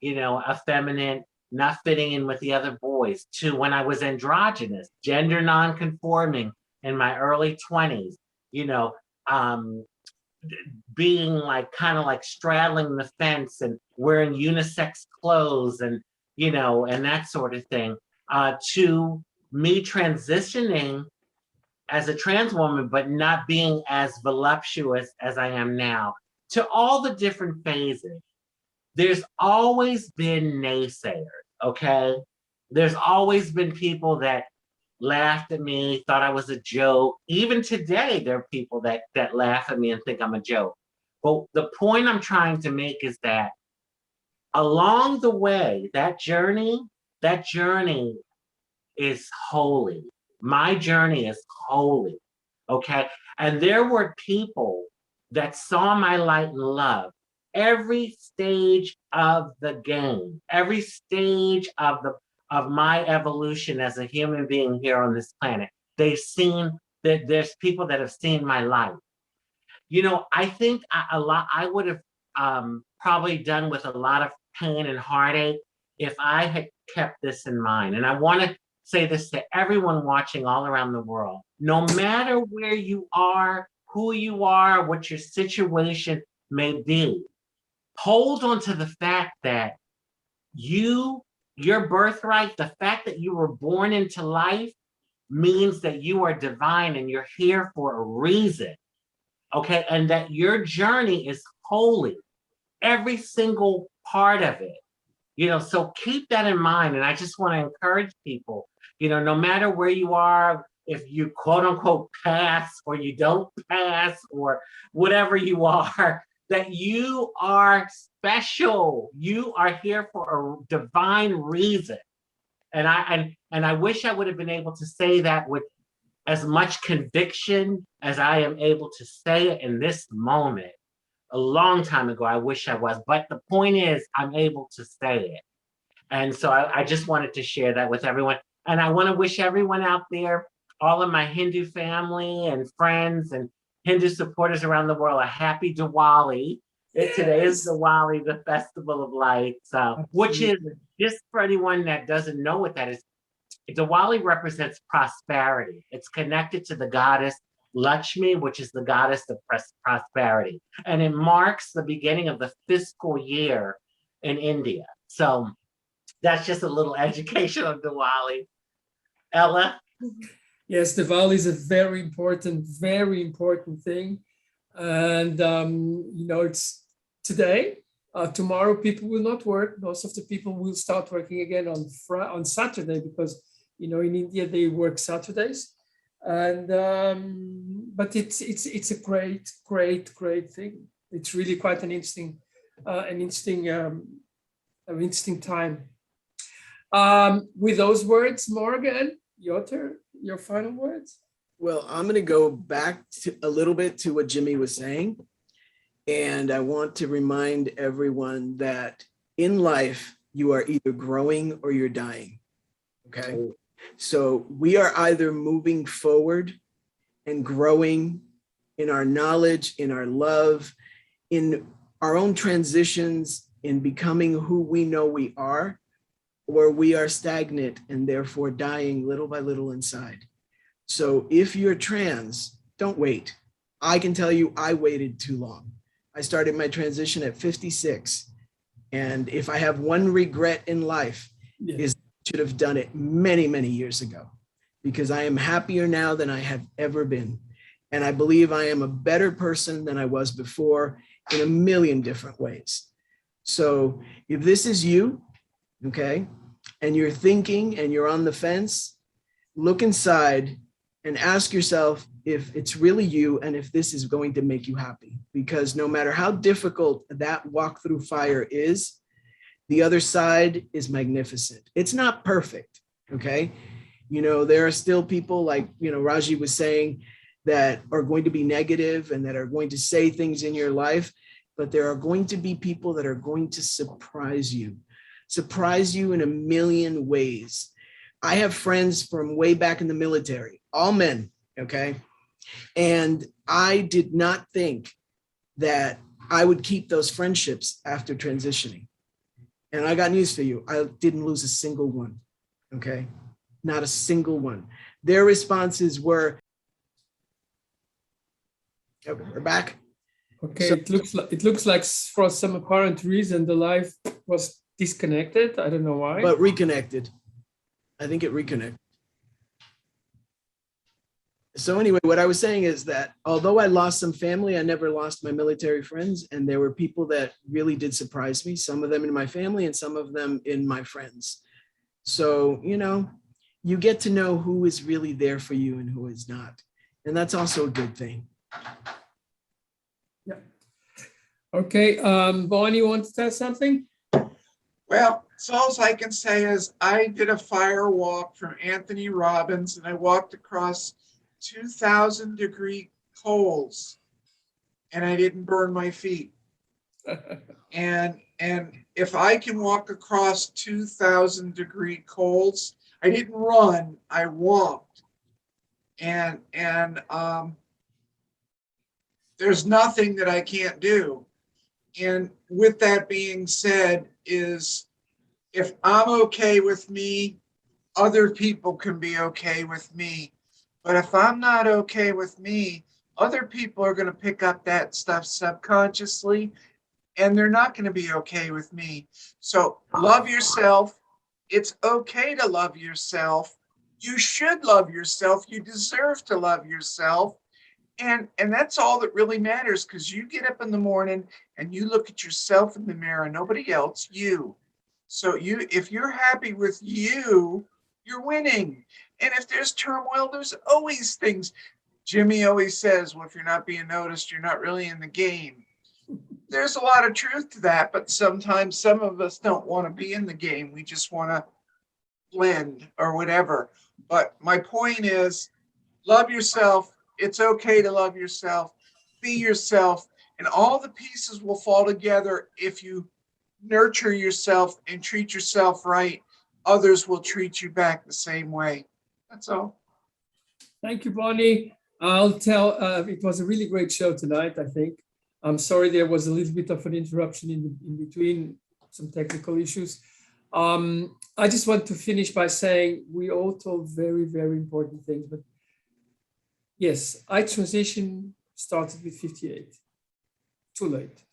[SPEAKER 2] effeminate, not fitting in with the other boys, to when I was androgynous, gender non-conforming in my early 20s, um, being like kind of like straddling the fence and wearing unisex clothes and and that sort of thing, to me transitioning as a trans woman, but not being as voluptuous as I am now, to all the different phases. There's always been naysayers, okay? There's always been people that laughed at me, thought I was a joke. Even today, there are people that laugh at me and think I'm a joke. But the point I'm trying to make is that along the way, that journey is holy. My journey is holy, okay? And there were people that saw my light and love every stage of the game, every stage of my evolution as a human being here on this planet. They've seen that there's people that have seen my light. I think I would have probably done with a lot of pain and heartache if I had kept this in mind. And I want to say this to everyone watching all around the world. No matter where you are, who you are, what your situation may be, hold on to the fact that your birthright, the fact that you were born into life, means that you are divine and you're here for a reason, okay? And that your journey is holy, every single part of it. So keep that in mind. And I just want to encourage people, no matter where you are, if you quote unquote pass or you don't pass or whatever you are, that you are special. You are here for a divine reason. And I wish I would have been able to say that with as much conviction as I am able to say it in this moment. A long time ago, I wish I was, but the point is I'm able to say it. And so I just wanted to share that with everyone. And I want to wish everyone out there, all of my Hindu family and friends and Hindu supporters around the world, a happy Diwali. Yes. Today is Diwali, the Festival of Lights, which is, just for anyone that doesn't know what that is, Diwali represents prosperity. It's connected to the goddess Lakshmi, which is the goddess of prosperity. And it marks the beginning of the fiscal year in India. So that's just a little education on Diwali. Ella?
[SPEAKER 1] Yes, Diwali is a very important thing. And, it's today. Tomorrow, people will not work. Most of the people will start working again on Saturday because, in India, they work Saturdays. And but it's a great thing. It's really quite an interesting time. With those words, Morgan, your turn, your final words.
[SPEAKER 3] Well, I'm going to go back a little bit to what Jimmy was saying. And I want to remind everyone that in life, you are either growing or you're dying. Okay. So we are either moving forward and growing in our knowledge, in our love, in our own transitions, in becoming who we know we are, or we are stagnant and therefore dying little by little inside. So if you're trans, don't wait. I can tell you, I waited too long. I started my transition at 56. And if I have one regret in life, is I should have done it many, many years ago, because I am happier now than I have ever been. And I believe I am a better person than I was before in a million different ways. So if this is you, okay, and you're thinking and you're on the fence, look inside and ask yourself if it's really you and if this is going to make you happy. Because no matter how difficult that walk through fire is, the other side is magnificent. It's not perfect, okay? There are still people like, Raji was saying, that are going to be negative and that are going to say things in your life, but there are going to be people that are going to surprise you in a million ways. I have friends from way back in the military, all men, okay? And I did not think that I would keep those friendships after transitioning. And I got news for you. I didn't lose a single one. Okay. Not a single one. Their responses were, okay, we're back.
[SPEAKER 1] Okay,
[SPEAKER 3] So-
[SPEAKER 1] it looks like for some apparent reason the live was disconnected. I don't know why.
[SPEAKER 3] but reconnected. I think it reconnected. So anyway, what I was saying is that although I lost some family, I never lost my military friends. And there were people that really did surprise me, some of them in my family and some of them in my friends. So, you know, you get to know who is really there for you and who is not. And that's also a good thing.
[SPEAKER 1] Yeah. Okay, Bonnie, you want to tell something?
[SPEAKER 4] Well, so all I can say is I did a fire walk from Anthony Robbins and I walked across 2,000-degree coals and I didn't burn my feet. And if I can walk across 2,000-degree coals, I didn't run, I walked. And there's nothing that I can't do. And with that being said, is if I'm okay with me, other people can be okay with me. But if I'm not okay with me, other people are going to pick up that stuff subconsciously, and they're not going to be okay with me. So love yourself. It's okay to love yourself. You should love yourself. You deserve to love yourself. And that's all that really matters, because you get up in the morning and you look at yourself in the mirror, nobody else, you. So if you're happy with you, you're winning. And if there's turmoil, there's always things. Jimmy always says, well, if you're not being noticed, you're not really in the game. There's a lot of truth to that, but sometimes some of us don't want to be in the game. We just want to blend or whatever. But my point is, love yourself. It's okay to love yourself. Be yourself. And all the pieces will fall together if you nurture yourself and treat yourself right. Others will treat you back the same way. That's all.
[SPEAKER 1] Thank you, Bonnie. I'll tell, it was a really great show tonight, I think. I'm sorry there was a little bit of an interruption in between, some technical issues. I just want to finish by saying we all told very, very important things, but yes, I transition started with 58, too late.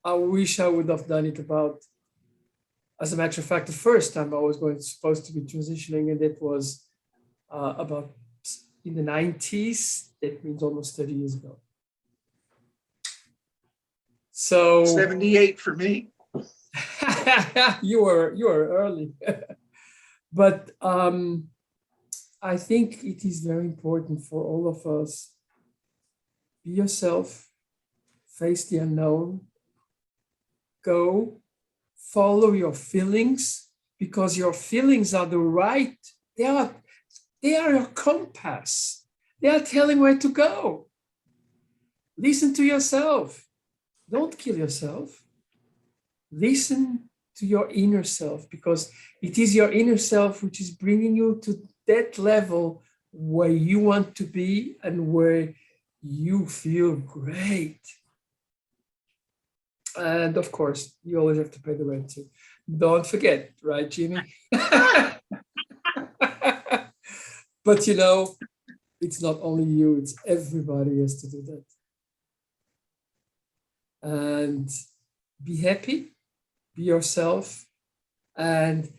[SPEAKER 1] I wish I would have done it about, as a matter of fact, the first time I was supposed to be transitioning, and that was about in the 90s. That means almost 30 years ago. So
[SPEAKER 4] 78 for me.
[SPEAKER 1] you were early. But I think it is very important for all of us. Be yourself, face the unknown, go, follow your feelings, because your feelings are the right, they are your compass. They are telling where to go. Listen to yourself. Don't kill yourself. Listen to your inner self, because it is your inner self which is bringing you to that level where you want to be and where you feel great. And of course, you always have to pay the rent too. Don't forget, right, Jimmy? But you know, it's not only you, it's everybody has to do that. And be happy, be yourself. And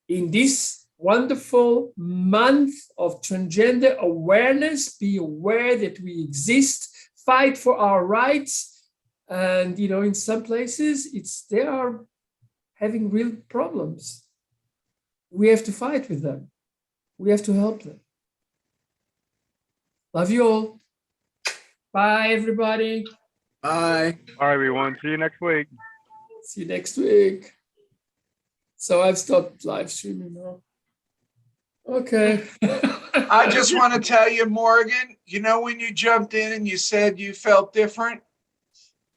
[SPEAKER 1] in this wonderful month of transgender awareness, be aware that we exist, fight for our rights. And, you know, in some places, they are having real problems. We have to fight with them. We have to help them. Love you all. Bye, everybody.
[SPEAKER 3] Bye.
[SPEAKER 5] All right, everyone. See you next week.
[SPEAKER 1] See you next week. So I've stopped live streaming now. Okay.
[SPEAKER 4] I just want to tell you, Morgan, you know, when you jumped in and you said you felt different,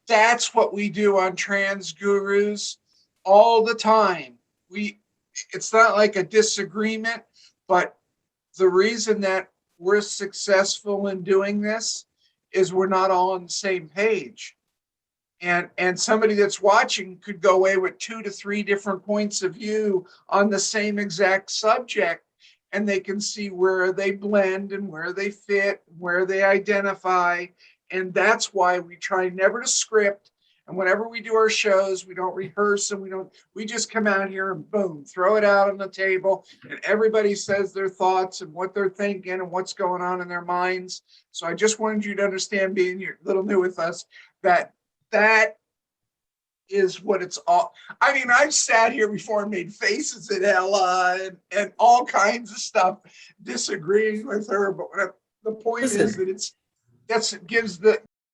[SPEAKER 4] that's what we do on Trans Gurus all the time. It's not like a disagreement, but the reason that we're successful in doing this is we're not all on the same page. And somebody that's watching could go away with 2 to 3 different points of view on the same exact subject, and they can see where they blend and where they fit, where they identify. And that's why we try never to script. And whenever we do our shows, we don't rehearse, and we just come out here and boom, throw it out on the table, and everybody says their thoughts and what they're thinking and what's going on in their minds. So I just wanted you to understand, being you're a little new with us, that is what it's all. I mean, I've sat here before and made faces at Ella and all kinds of stuff, disagreeing with her. But the point
[SPEAKER 1] Listen.
[SPEAKER 4] is that gives the